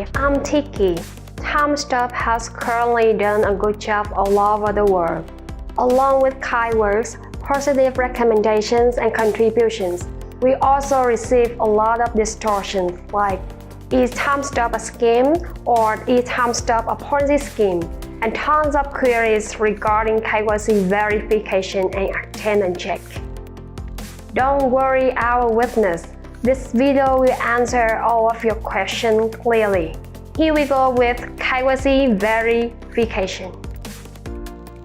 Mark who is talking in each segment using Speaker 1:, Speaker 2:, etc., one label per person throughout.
Speaker 1: Hi, I'm Tiki. TimeStope has currently done a good job all over the world. Along with kind words, positive recommendations, and contributions, we also receive a lot of distortions like, is TimeStope a scam or is TimeStope a Ponzi scheme? And tons of queries regarding KYC verification and attendance check. Don't worry, our witness. This video will answer all of your questions clearly. Here we go with KYC verification.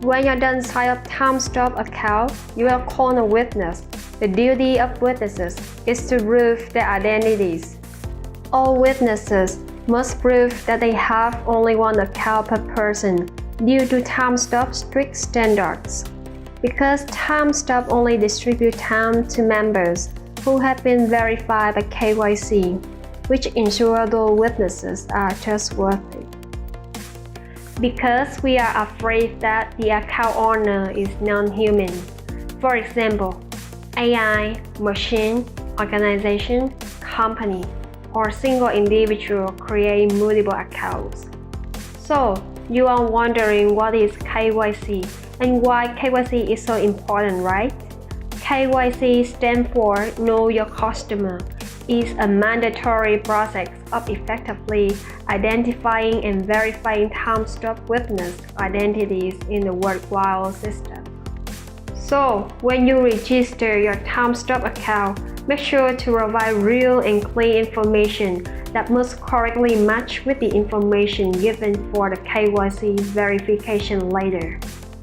Speaker 1: When you're done sign up TimeStope account, you will call a witness. The duty of witnesses is to prove their identities. All witnesses must prove that they have only one account per person due to TimeStope's strict standards. Because TimeStope only distributes time to members who have been verified by KYC, which ensure those witnesses are trustworthy. Because we are afraid that the account owner is non-human. For example, AI, machine, organization, company, or single individual create multiple accounts. So, you are wondering what is KYC and why KYC is so important, right? KYC stands for Know Your Customer. Is a mandatory process of effectively identifying and verifying TimeStope witness identities in the worldwide system. So, when you register your TimeStope account, make sure to provide real and clean information that must correctly match with the information given for the KYC verification later.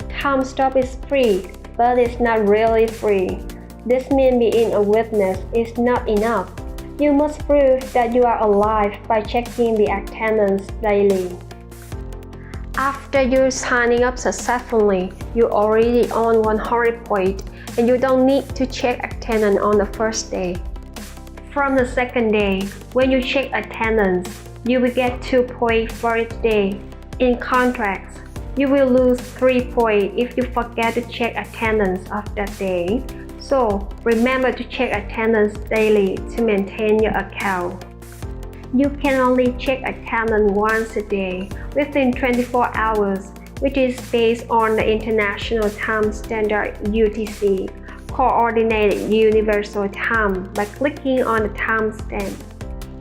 Speaker 1: TimeStope is free, but it's not really free. This means being a witness is not enough. You must prove that you are alive by checking the attendance daily. After you signing up successfully, you already own 100 points and you don't need to check attendance on the first day. From the second day, when you check attendance, you will get 2 points for each day. In contrast, you will lose 3 points if you forget to check attendance of that day. So, remember to check attendance daily to maintain your account. You can only check attendance once a day within 24 hours, which is based on the International Time Standard UTC, Coordinated Universal Time, by clicking on the timestamp.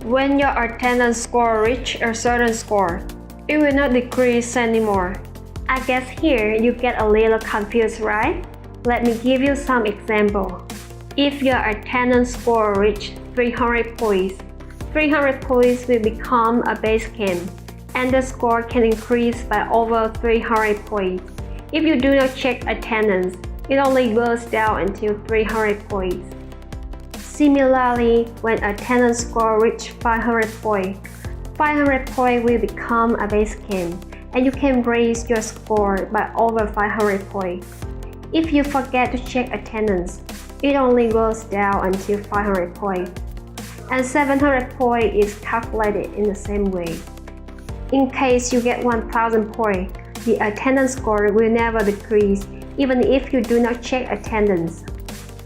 Speaker 1: When your attendance score reaches a certain score, it will not decrease anymore. I guess here you get a little confused, right? Let me give you some example. If your attendance score reaches 300 points, 300 points will become a base camp, and the score can increase by over 300 points. If you do not check attendance, it only goes down until 300 points. Similarly, when attendance score reaches 500 points, 500 points will become a base camp, and you can raise your score by over 500 points. If you forget to check attendance, it only goes down until 500 points, and 700 points is calculated in the same way. In case you get 1000 points, the attendance score will never decrease even if you do not check attendance.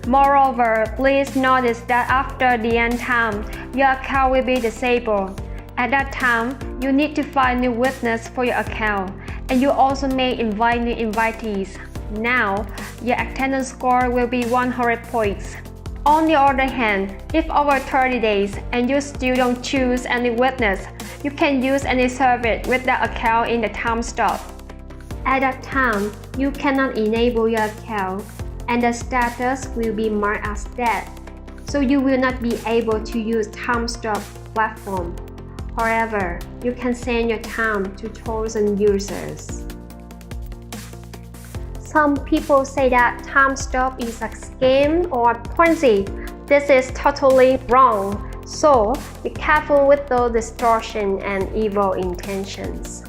Speaker 1: Moreover, please notice that after the end time, your account will be disabled. At that time, you need to find new witness for your account, and you also may invite new invitees. Now, your attendance score will be 100 points. On the other hand, if over 30 days and you still don't choose any witness, you can use any service with that account in the TimeStope. At that time, you cannot enable your account, and the status will be marked as dead, so you will not be able to use TimeStope platform. However, you can send your time to thousand users. Some people say that TimeStope is a scam or Ponzi. This is totally wrong. So, be careful with those distortion and evil intentions.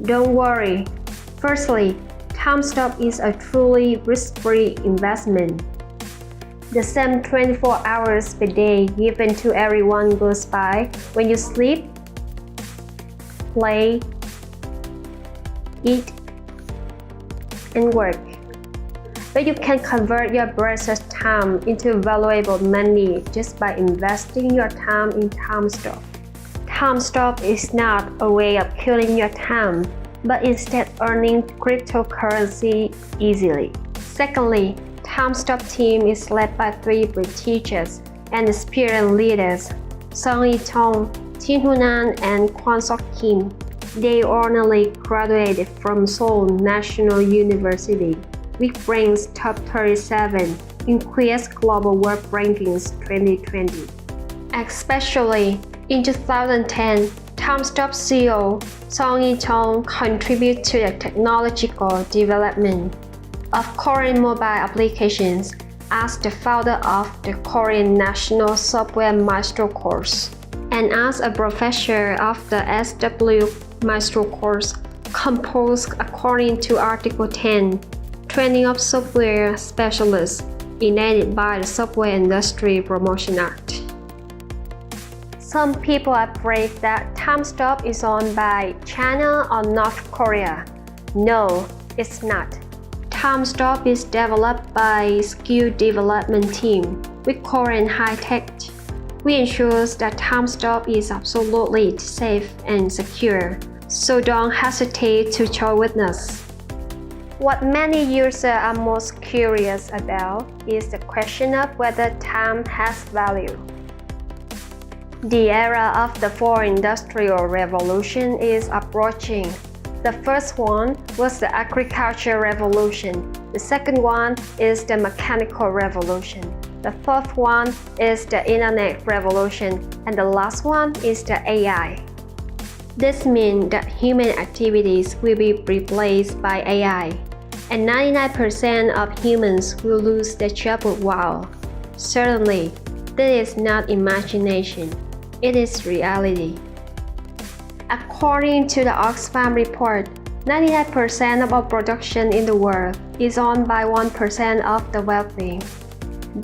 Speaker 1: Don't worry. Firstly, TimeStope is a truly risk-free investment. The same 24 hours per day given to everyone goes by when you sleep, play, eat, and work. But you can convert your precious time into valuable money just by investing your time in TimeStope. TimeStope is not a way of killing your time, but instead earning cryptocurrency easily. Secondly, TimeStope team is led by 3 prestigious and experienced leaders, Song Yi-tong, Tin Hunan, and Kwon Sok Kim. They originally graduated from Seoul National University, which ranks top 37 in Quest Global World Rankings 2020. Especially in 2010, TimeStope CEO Song Yi-tong contributed to the technological development of Korean mobile applications as the founder of the Korean National Software Master course and as a professor of the SW Master course composed according to Article 10, Training of Software Specialists, enacted by the Software Industry Promotion Act. Some people are afraid that TimeStope is owned by China or North Korea. No, it's not. TimeStope is developed by a skill development team with Korean high-tech. We ensure that TimeStope is absolutely safe and secure, so don't hesitate to join with us. What many users are most curious about is the question of whether time has value. The era of the Fourth Industrial Revolution is approaching. The first one was the Agricultural Revolution. The second one is the Mechanical Revolution. The fourth one is the Internet Revolution. And the last one is the AI. This means that human activities will be replaced by AI. And 99% of humans will lose their job for a while. Certainly, this is not imagination. It is reality. According to the Oxfam report, 99% of all production in the world is owned by 1% of the wealthy.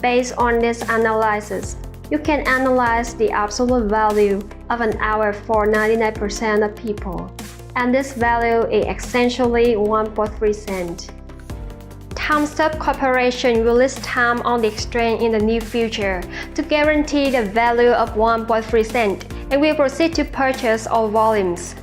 Speaker 1: Based on this analysis, you can analyze the absolute value of an hour for 99% of people, and this value is essentially 1.3 cents. TimeStope Corporation will list time on the exchange in the near future to guarantee the value of 1.3 cents and will proceed to purchase all volumes.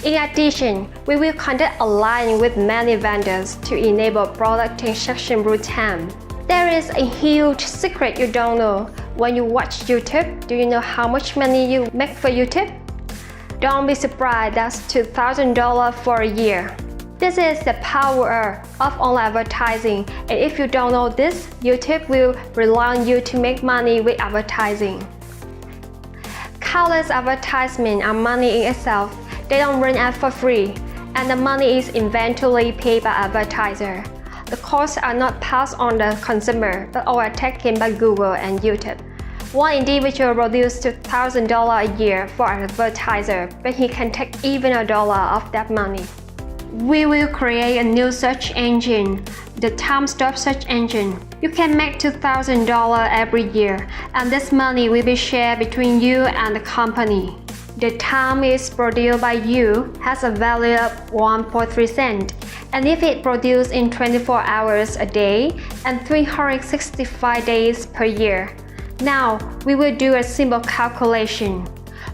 Speaker 1: In addition, we will conduct alliance with many vendors to enable product transaction real time. There is a huge secret you don't know. When you watch YouTube, do you know how much money you make for YouTube? Don't be surprised, that's $2,000 for a year. This is the power of online advertising, and if you don't know this, YouTube will rely on you to make money with advertising. Countless advertisements are money in itself. They don't run ads for free, and the money is eventually paid by advertisers. The costs are not passed on the consumer, but are taken by Google and YouTube. One individual produces $2,000 a year for an advertiser, but he can take even $1 of that money. We will create a new search engine, the TimeStope search engine. You can make $2,000 every year, and this money will be shared between you and the company. The time is produced by you has a value of 1.3 cents, and if it produced in 24 hours a day and 365 days per year. Now, we will do a simple calculation.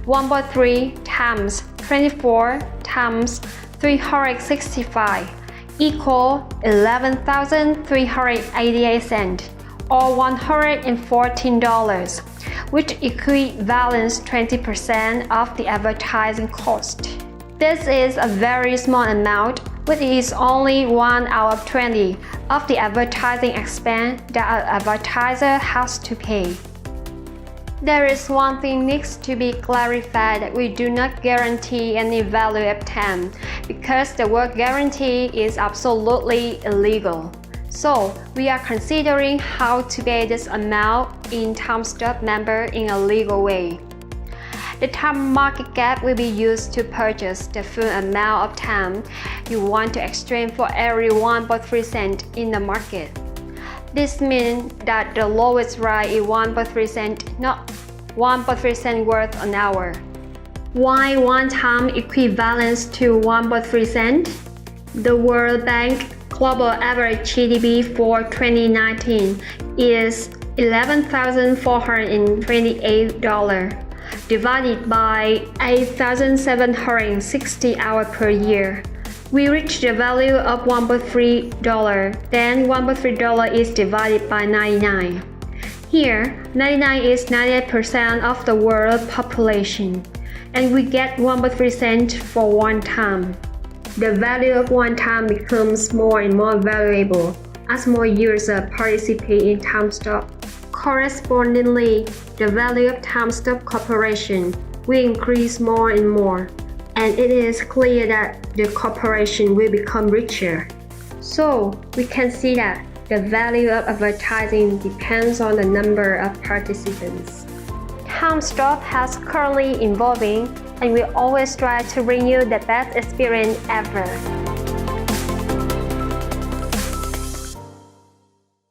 Speaker 1: 1.3 times 24 times 365 equal 11,388 cents or $114, which equivalents 20% of the advertising cost. This is a very small amount, which is only 1 out of 20 of the advertising expense that an advertiser has to pay. There is one thing needs to be clarified, that we do not guarantee any value of time because the word guarantee is absolutely illegal. So we are considering how to pay this amount in TimeStope member in a legal way. The time market cap will be used to purchase the full amount of time you want to exchange for every 1.3 cents in the market. This means that the lowest rate is 1.3 cents, not 1.3 cents worth an hour. Why one time equivalents to 1.3 cents? The World Bank global average GDP for 2019 is $11,428. divided by 8,760 hours per year. We reach the value of $1.3, then $1.3 is divided by 99. Here, 99 is 98% of the world population, and we get 1.3 cents for 1 time. The value of 1 time becomes more and more valuable as more users participate in TimeStope. Correspondingly, the value of TimeStope Corporation will increase more and more, and it is clear that the corporation will become richer. So, we can see that the value of advertising depends on the number of participants. TimeStope has currently evolving, and we always try to bring you the best experience ever.